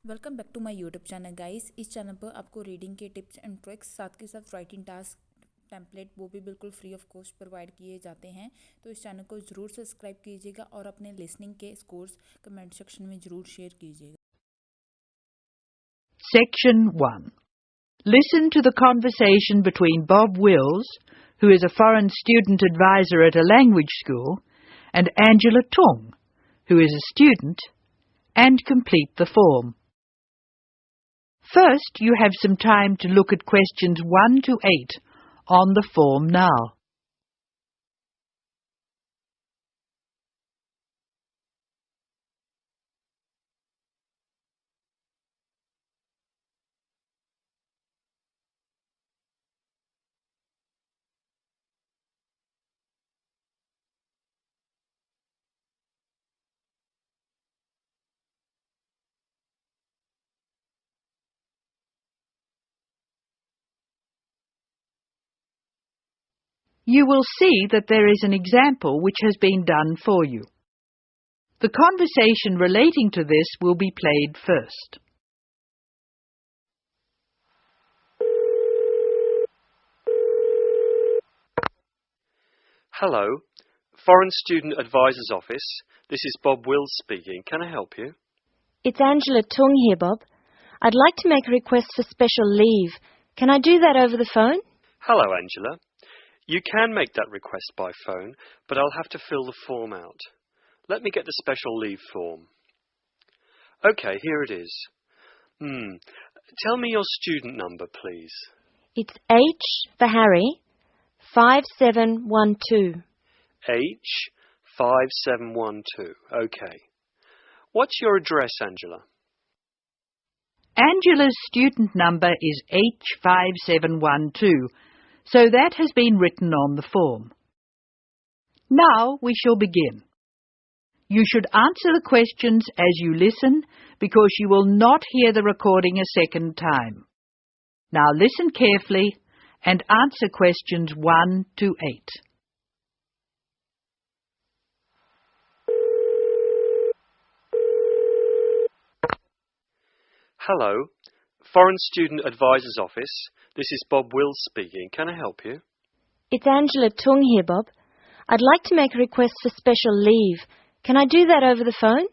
Welcome back to my YouTube channel guys. इस चैनल पर आपको रीडिंग के टिप्स एंड ट्रिक्स साथ के साथ राइटिंग टास्क टेम्पलेट वो भी बिल्कुल फ्री ऑफ कॉस्ट प्रोवाइड किए जाते हैं। तो इस चैनल को ज़रूर सब्सक्राइब कीजिएगा और अपने लिसनिंग के स्कोर्स कमेंट सेक्शन में ज़रूर शेयर कीजिएगा। Section 1. Listen to the conversation between Bob Wills, who is a foreign student advisor at a language school, and Angela Tung, who is a student, and complete the form. First, you have some time to look at questions 1 to 8 on the form now. You will see that there is an example which has been done for you. The conversation relating to this will be played first. Hello, Foreign Student Advisor's Office. This is Bob Wills speaking. Can I help you? It's Angela Tung here, Bob. I'd like to make a request for special leave. Can I do that over the phone? Hello, Angela. You can make that request by phone, but I'll have to fill the form out. Let me get the special leave form. Okay, here it is. Tell me your student number, please. It's H for Harry, 5712. H5712. Okay. What's your address, Angela? Angela's student number is H5712, so that has been written on the form. Now we shall begin. You should answer the questions as you listen, because you will not hear the recording a second time. Now listen carefully and answer questions 1 to 8. Hello, Foreign Student Advisor's Office. This is Bob Wills speaking. Can I help you? It's Angela Tung here, Bob. I'd like to make a request for special leave. Can I do that over the phone?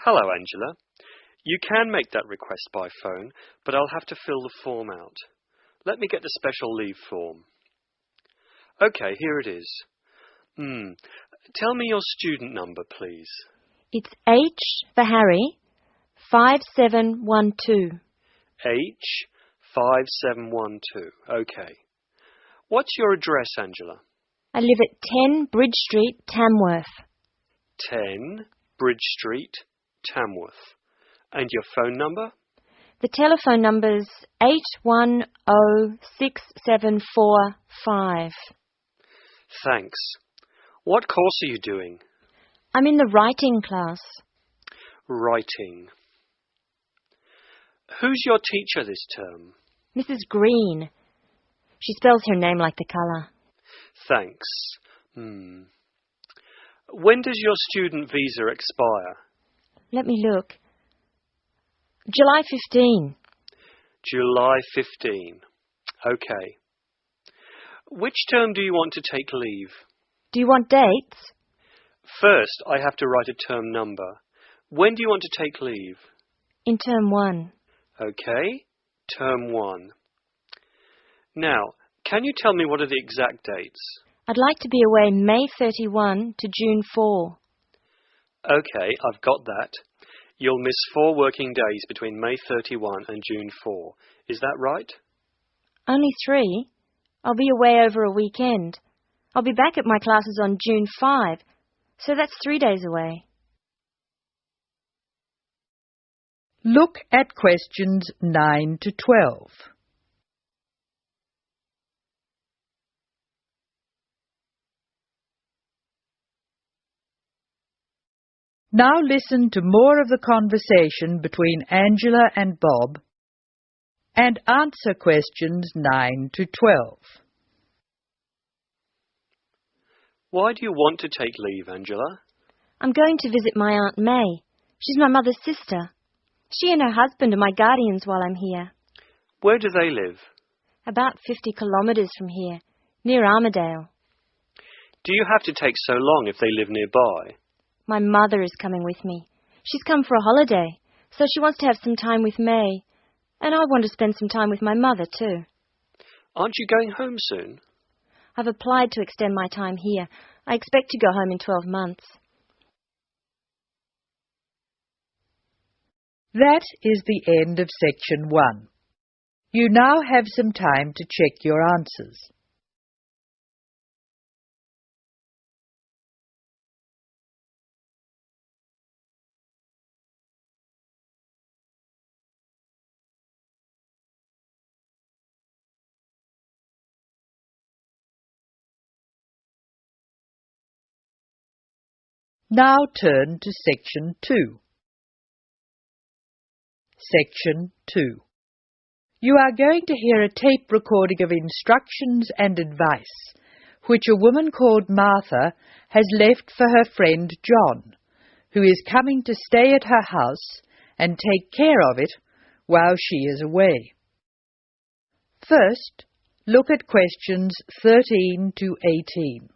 Hello, Angela. You can make that request by phone, but I'll have to fill the form out. Let me get the special leave form. Okay, here it is. Tell me your student number, please. It's H for Harry, 5712. H5712. Okay. What's your address, Angela? I live at 10 Bridge Street, Tamworth. 10 Bridge Street, Tamworth. And your phone number? The telephone number's 810675. Thanks. What course are you doing? I'm in the writing class. Writing. Who's your teacher this term? Mrs. Green. She spells her name like the colour. Thanks. When does your student visa expire? Let me look. July 15. July 15. Okay. Which term do you want to take leave? Do you want dates? First, I have to write a term number. When do you want to take leave? In term 1. Okay, term 1. Now, can you tell me what are the exact dates? I'd like to be away May 31 to June 4. Okay, I've got that. You'll miss 4 working days between May 31 and June 4. Is that right? Only 3? I'll be away over a weekend. I'll be back at my classes on June 5, so that's 3 days away. Look at questions 9 to 12. Now listen to more of the conversation between Angela and Bob and answer questions 9 to 12. Why do you want to take leave, Angela? I'm going to visit my Aunt May. She's my mother's sister. She and her husband are my guardians while I'm here. Where do they live? About 50 kilometres from here, near Armadale. Do you have to take so long if they live nearby? My mother is coming with me. She's come for a holiday, so she wants to have some time with May. And I want to spend some time with my mother too. Aren't you going home soon? I've applied to extend my time here. I expect to go home in 12 months. That is the end of section 1. You now have some time to check your answers. Now turn to section 2. Section 2. You are going to hear a tape recording of instructions and advice, which a woman called Martha has left for her friend John, who is coming to stay at her house and take care of it while she is away. First, look at questions 13 to 18.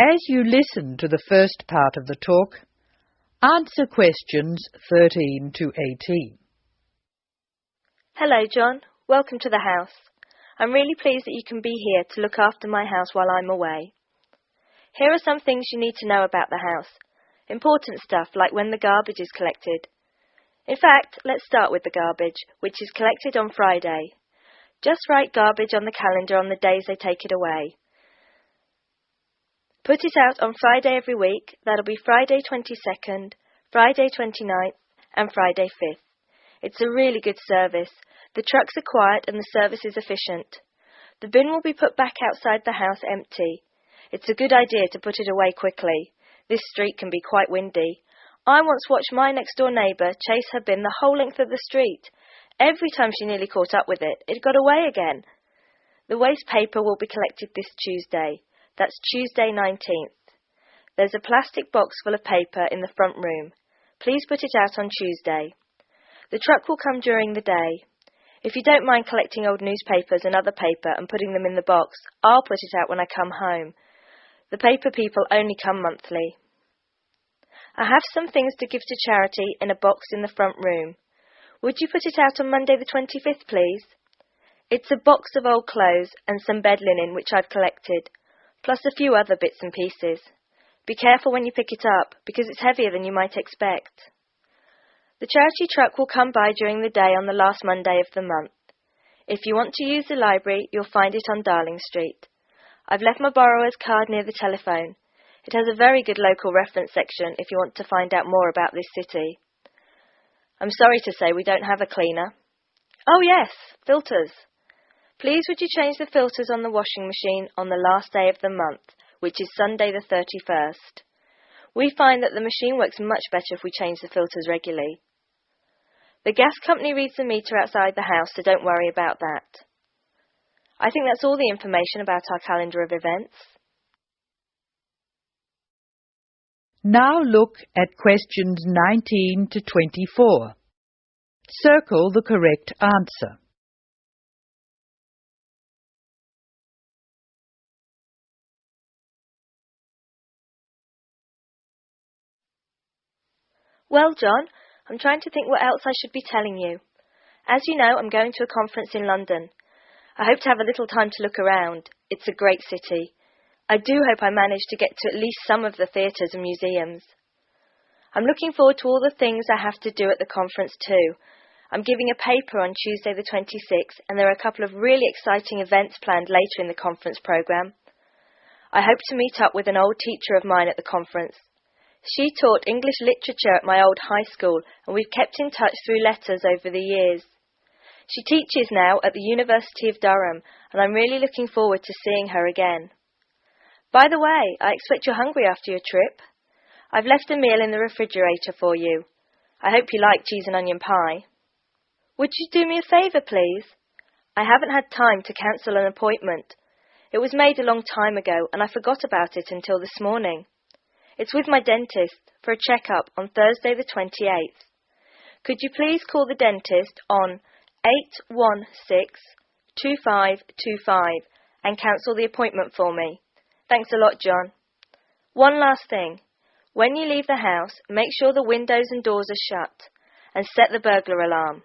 As you listen to the first part of the talk, answer questions 13 to 18. Hello, John. Welcome to the house. I'm really pleased that you can be here to look after my house while I'm away. Here are some things you need to know about the house. Important stuff like when the garbage is collected. In fact, let's start with the garbage, which is collected on Friday. Just write garbage on the calendar on the days they take it away. Put it out on Friday every week. That'll be Friday 22nd, Friday 29th, and Friday 5th. It's a really good service. The trucks are quiet and the service is efficient. The bin will be put back outside the house empty. It's a good idea to put it away quickly. This street can be quite windy. I once watched my next-door neighbour chase her bin the whole length of the street. Every time she nearly caught up with it, it got away again. The waste paper will be collected this Tuesday. That's Tuesday 19th. There's a plastic box full of paper in the front room. Please put it out on Tuesday. The truck will come during the day. If you don't mind collecting old newspapers and other paper and putting them in the box, I'll put it out when I come home. The paper people only come monthly. I have some things to give to charity in a box in the front room. Would you put it out on Monday the 25th, please? It's a box of old clothes and some bed linen which I've collected, plus a few other bits and pieces. Be careful when you pick it up, because it's heavier than you might expect. The charity truck will come by during the day on the last Monday of the month. If you want to use the library, you'll find it on Darling Street. I've left my borrower's card near the telephone. It has a very good local reference section if you want to find out more about this city. I'm sorry to say we don't have a cleaner. Oh yes, filters. Please would you change the filters on the washing machine on the last day of the month, which is Sunday the 31st. We find that the machine works much better if we change the filters regularly. The gas company reads the meter outside the house, so don't worry about that. I think that's all the information about our calendar of events. Now look at questions 19 to 24. Circle the correct answer. Well, John, I'm trying to think what else I should be telling you. As you know, I'm going to a conference in London. I hope to have a little time to look around. It's a great city. I do hope I manage to get to at least some of the theatres and museums. I'm looking forward to all the things I have to do at the conference too. I'm giving a paper on Tuesday the 26th, and there are a couple of really exciting events planned later in the conference programme. I hope to meet up with an old teacher of mine at the conference. She taught English literature at my old high school, and we've kept in touch through letters over the years. She teaches now at the University of Durham, and I'm really looking forward to seeing her again. By the way, I expect you're hungry after your trip. I've left a meal in the refrigerator for you. I hope you like cheese and onion pie. Would you do me a favour, please? I haven't had time to cancel an appointment. It was made a long time ago and I forgot about it until this morning. It's with my dentist for a checkup on Thursday the 28th. Could you please call the dentist on 816-2525 and cancel the appointment for me? Thanks a lot, John. One last thing. When you leave the house, make sure the windows and doors are shut and set the burglar alarm.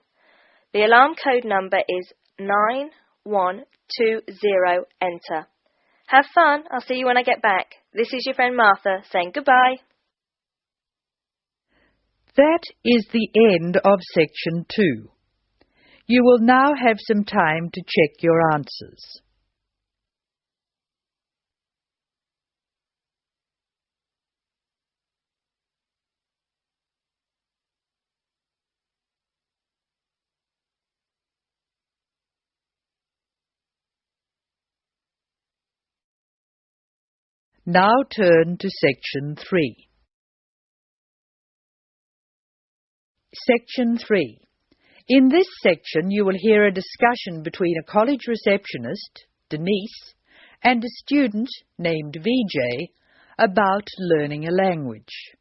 The alarm code number is 9120, enter. Have fun. I'll see you when I get back. This is your friend Martha saying goodbye. That is the end of section 2. You will now have some time to check your answers. Now turn to section 3. Section 3. In this section you will hear a discussion between a college receptionist, Denise, and a student named Vijay about learning a language.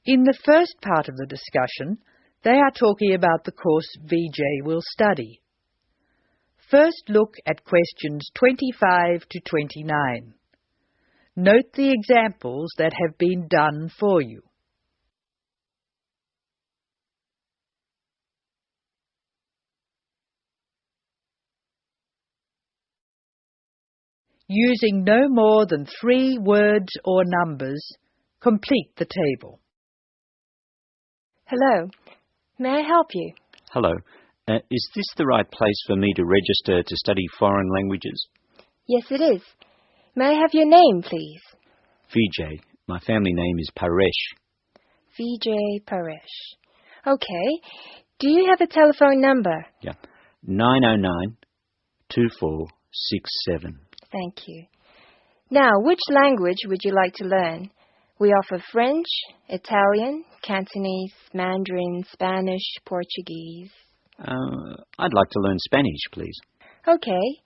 In the first part of the discussion, they are talking about the course Vijay will study. First look at questions 25 to 29. Note the examples that have been done for you. Using no more than 3 words or numbers, complete the table. Hello. May I help you? Hello. Is this the right place for me to register to study foreign languages? Yes, it is. May I have your name, please? Vijay. My family name is Paresh. Vijay Paresh. Okay. Do you have a telephone number? Yeah. 909-2467. Thank you. Now, which language would you like to learn? We offer French, Italian, Cantonese, Mandarin, Spanish, Portuguese. I'd like to learn Spanish, please. Okay.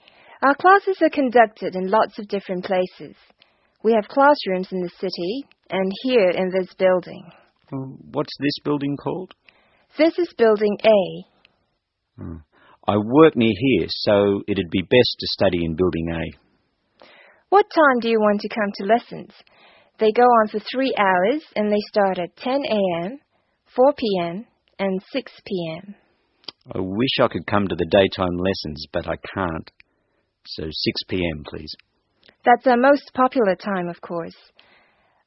Our classes are conducted in lots of different places. We have classrooms in the city and here in this building. What's this building called? This is Building A. I work near here, so it'd be best to study in Building A. What time do you want to come to lessons? They go on for 3 hours and they start at 10 a.m., 4 p.m. and 6 p.m. I wish I could come to the daytime lessons, but I can't. So 6 p.m, please. That's our most popular time, of course.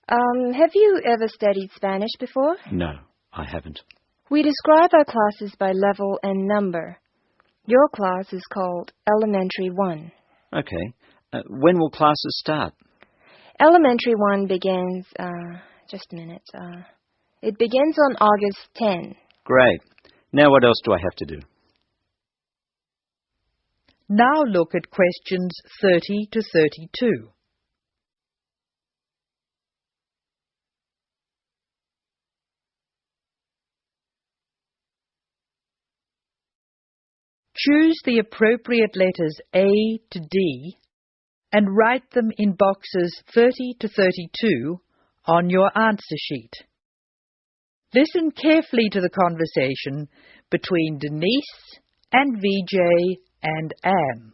Have you ever studied Spanish before? No, I haven't. We describe our classes by level and number. Your class is called Elementary 1. Okay. When will classes start? Elementary 1 begins, just a minute. It begins on August 10. Great. Now what else do I have to do? Now look at questions 30 to 32. Choose the appropriate letters A to D and write them in boxes 30 to 32 on your answer sheet. Listen carefully to the conversation between Denise and Vijay and Anne.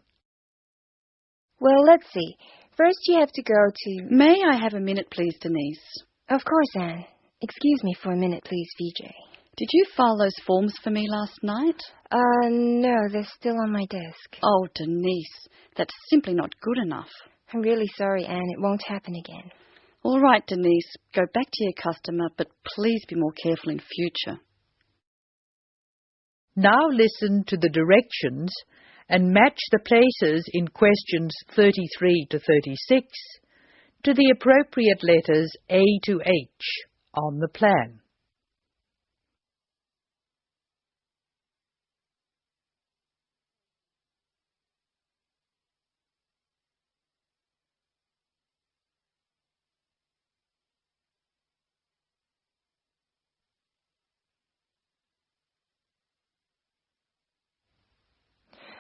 Well, let's see. First you have to go to... May I have a minute, please, Denise? Of course, Anne. Excuse me for a minute, please, Vijay. Did you file those forms for me last night? No, they're still on my desk. Oh, Denise, that's simply not good enough. I'm really sorry, Anne. It won't happen again. All right, Denise, go back to your customer, but please be more careful in future. Now listen to the directions and match the places in questions 33 to 36 to the appropriate letters A to H on the plan.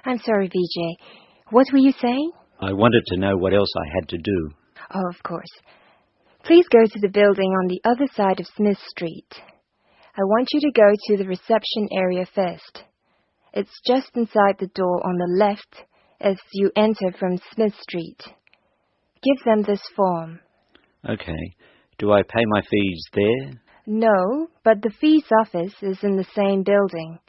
I'm sorry, Vijay. What were you saying? I wanted to know what else I had to do. Oh, of course. Please go to the building on the other side of Smith Street. I want you to go to the reception area first. It's just inside the door on the left as you enter from Smith Street. Give them this form. Okay. Do I pay my fees there? No, but the fees office is in the same building.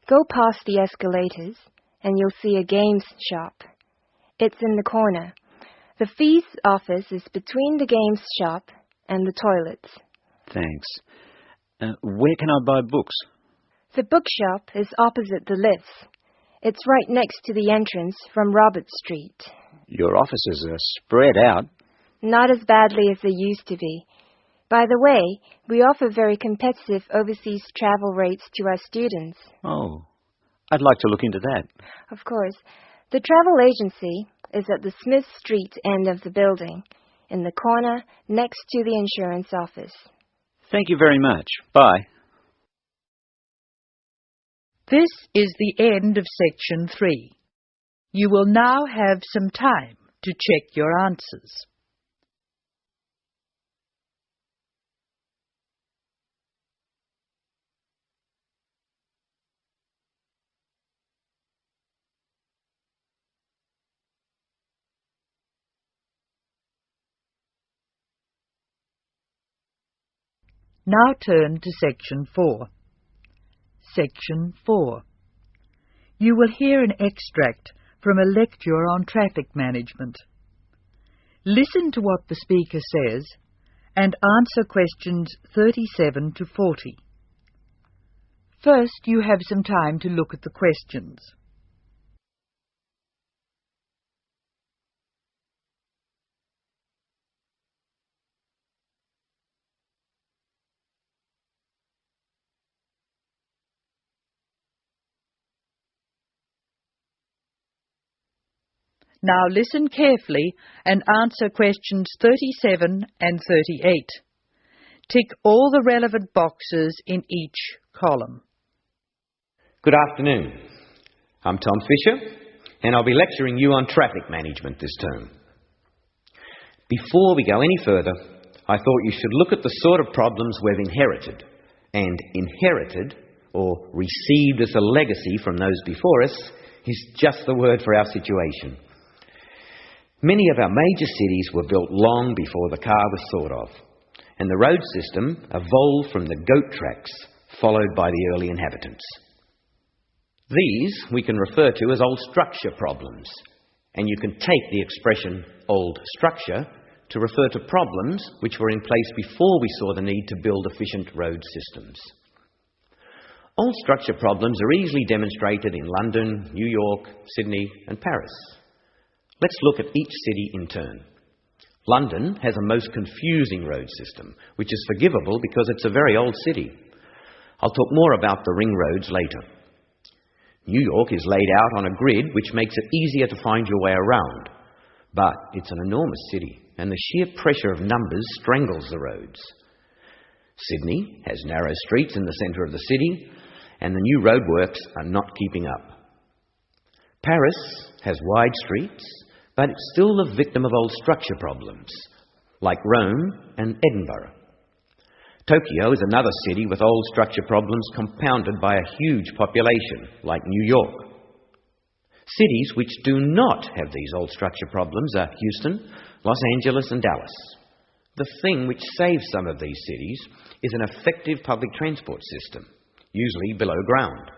Go past the escalators and you'll see a games shop. It's in the corner. The fees office is between the games shop and the toilets. Thanks. Where can I buy books? The bookshop is opposite the lifts. It's right next to the entrance from Robert Street. Your offices are spread out. Not as badly as they used to be. By the way, we offer very competitive overseas travel rates to our students. Oh, I'd like to look into that. Of course. The travel agency is at the Smith Street end of the building, in the corner next to the insurance office. Thank you very much. Bye. This is the end of section 3. You will now have some time to check your answers. Now turn to section 4. Section 4. You will hear an extract from a lecture on traffic management. Listen to what the speaker says and answer questions 37 to 40. First, you have some time to look at the questions. Now listen carefully and answer questions 37 and 38. Tick all the relevant boxes in each column. Good afternoon. I'm Tom Fisher, and I'll be lecturing you on traffic management this term. Before we go any further, I thought you should look at the sort of problems we've inherited. And inherited, or received as a legacy from those before us, is just the word for our situation. Many of our major cities were built long before the car was thought of, and the road system evolved from the goat tracks, followed by the early inhabitants. These we can refer to as old structure problems, and you can take the expression old structure to refer to problems which were in place before we saw the need to build efficient road systems. Old structure problems are easily demonstrated in London, New York, Sydney and Paris. Let's look at each city in turn. London has a most confusing road system, which is forgivable because it's a very old city. I'll talk more about the ring roads later. New York is laid out on a grid which makes it easier to find your way around. But it's an enormous city, and the sheer pressure of numbers strangles the roads. Sydney has narrow streets in the centre of the city, and the new roadworks are not keeping up. Paris has wide streets, but it's still the victim of old structure problems, like Rome and Edinburgh. Tokyo is another city with old structure problems compounded by a huge population, like New York. Cities which do not have these old structure problems are Houston, Los Angeles and Dallas. The thing which saves some of these cities is an effective public transport system, usually below ground.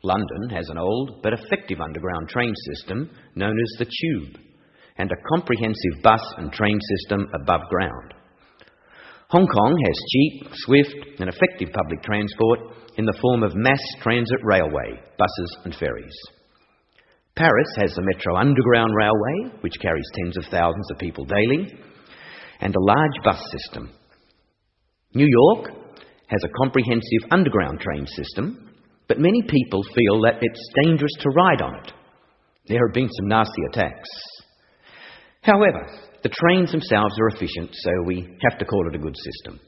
London has an old but effective underground train system known as the Tube, and a comprehensive bus and train system above ground. Hong Kong has cheap, swift and effective public transport in the form of mass transit railway, buses and ferries. Paris has the Metro Underground Railway, which carries tens of thousands of people daily, and a large bus system. New York has a comprehensive underground train system, but many people feel that it's dangerous to ride on it. There have been some nasty attacks. However, the trains themselves are efficient, so we have to call it a good system.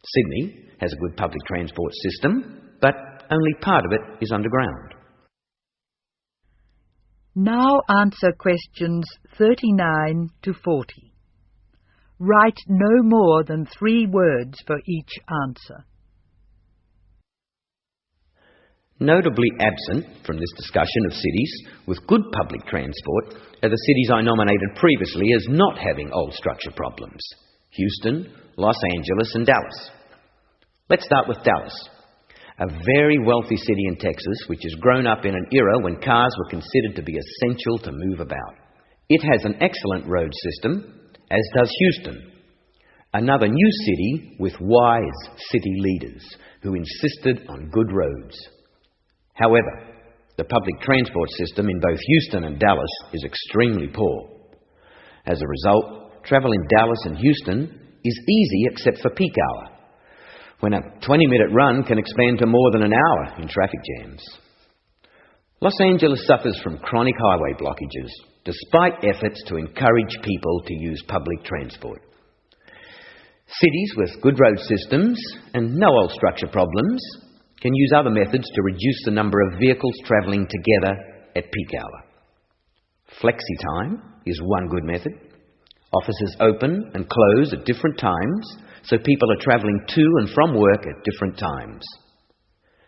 Sydney has a good public transport system, but only part of it is underground. Now answer questions 39 to 40. Write no more than 3 words for each answer. Notably absent from this discussion of cities with good public transport are the cities I nominated previously as not having old structure problems: Houston, Los Angeles and Dallas. Let's start with Dallas, a very wealthy city in Texas which has grown up in an era when cars were considered to be essential to move about. It has an excellent road system, as does Houston, another new city with wise city leaders who insisted on good roads. However, the public transport system in both Houston and Dallas is extremely poor. As a result, travel in Dallas and Houston is easy except for peak hour, when a 20-minute run can expand to more than an hour in traffic jams. Los Angeles suffers from chronic highway blockages, despite efforts to encourage people to use public transport. Cities with good road systems and no old structure problems can use other methods to reduce the number of vehicles travelling together at peak hour. Flexi time is one good method. Offices open and close at different times, so people are travelling to and from work at different times.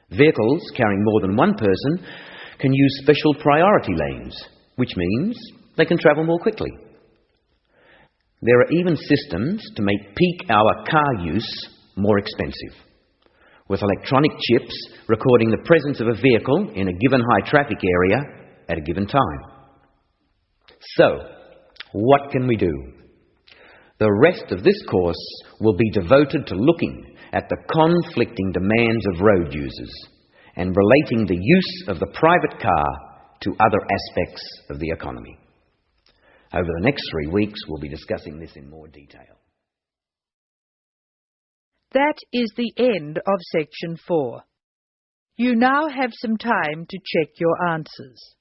Vehicles carrying more than one person can use special priority lanes, which means they can travel more quickly. There are even systems to make peak hour car use more expensive, with electronic chips recording the presence of a vehicle in a given high traffic area at a given time. So, what can we do? The rest of this course will be devoted to looking at the conflicting demands of road users and relating the use of the private car to other aspects of the economy. Over the next 3 weeks, we'll be discussing this in more detail. That is the end of section 4. You now have some time to check your answers.